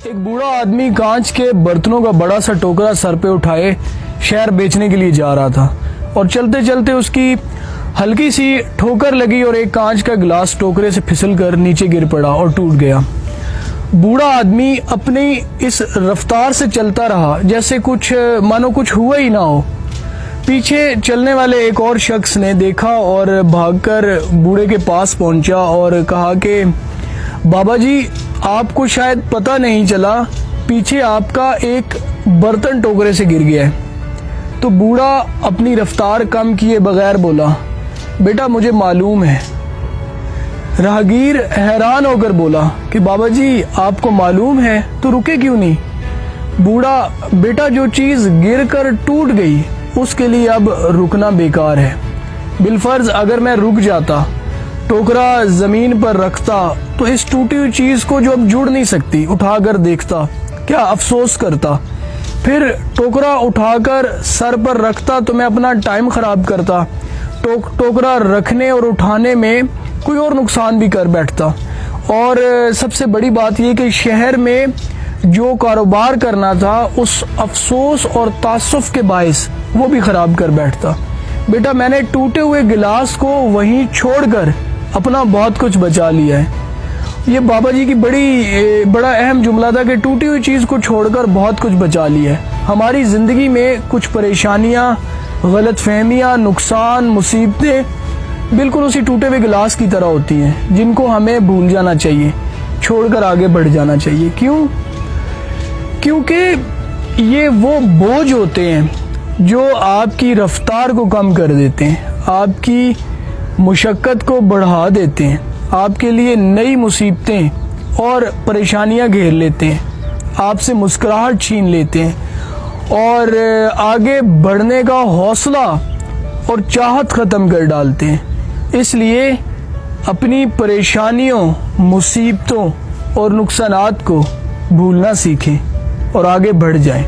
ایک بوڑھا آدمی کانچ کے برتنوں کا بڑا سا ٹوکرا سر پہ اٹھائے شہر بیچنے کے لیے جا رہا تھا اور چلتے چلتے اس کی ہلکی سی ٹھوکر لگی اور ایک کانچ کا گلاس ٹوکرے سے پھسل کر نیچے گر پڑا اور ٹوٹ گیا۔ بوڑھا آدمی اپنی اس رفتار سے چلتا رہا جیسے مانو کچھ ہوا ہی نہ ہو۔ پیچھے چلنے والے ایک اور شخص نے دیکھا اور بھاگ کر بوڑھے کے پاس پہنچا اور کہا کہ بابا جی، آپ کو شاید پتہ نہیں چلا، پیچھے آپ کا ایک برتن ٹوکرے سے گر گیا ہے۔ تو بوڑھا اپنی رفتار کم کیے بغیر بولا، بیٹا مجھے معلوم ہے۔ راہگیر حیران ہو کر بولا کہ بابا جی آپ کو معلوم ہے تو رکے کیوں نہیں؟ بوڑھا، بیٹا جو چیز گر کر ٹوٹ گئی اس کے لیے اب رکنا بیکار ہے۔ بالفرض اگر میں رک جاتا، ٹوکرا زمین پر رکھتا تو اس ٹوٹی ہوئی چیز کو جو اب جڑ نہیں سکتی اٹھا کر دیکھتا، کیا افسوس کرتا؟ پھر ٹوکرا اٹھا کر سر پر رکھتا تو میں اپنا ٹائم خراب کرتا، ٹوکرا رکھنے اور اٹھانے میں کوئی اور نقصان بھی کر بیٹھتا، اور سب سے بڑی بات یہ کہ شہر میں جو کاروبار کرنا تھا اس افسوس اور تعصف کے باعث وہ بھی خراب کر بیٹھتا۔ بیٹا میں نے ٹوٹے ہوئے گلاس کو وہیں چھوڑ کر اپنا بہت کچھ بچا لیا ہے۔ یہ بابا جی کی بڑا اہم جملہ تھا کہ ٹوٹی ہوئی چیز کو چھوڑ کر بہت کچھ بچا لیا ہے۔ ہماری زندگی میں کچھ پریشانیاں، غلط فہمیاں، نقصان، مصیبتیں بالکل اسی ٹوٹے ہوئے گلاس کی طرح ہوتی ہیں جن کو ہمیں بھول جانا چاہیے، چھوڑ کر آگے بڑھ جانا چاہیے۔ کیونکہ یہ وہ بوجھ ہوتے ہیں جو آپ کی رفتار کو کم کر دیتے ہیں، آپ کی مشقت کو بڑھا دیتے ہیں، آپ کے لیے نئی مصیبتیں اور پریشانیاں گھیر لیتے ہیں، آپ سے مسکراہٹ چھین لیتے ہیں اور آگے بڑھنے کا حوصلہ اور چاہت ختم کر ڈالتے ہیں۔ اس لیے اپنی پریشانیوں، مصیبتوں اور نقصانات کو بھولنا سیکھیں اور آگے بڑھ جائیں۔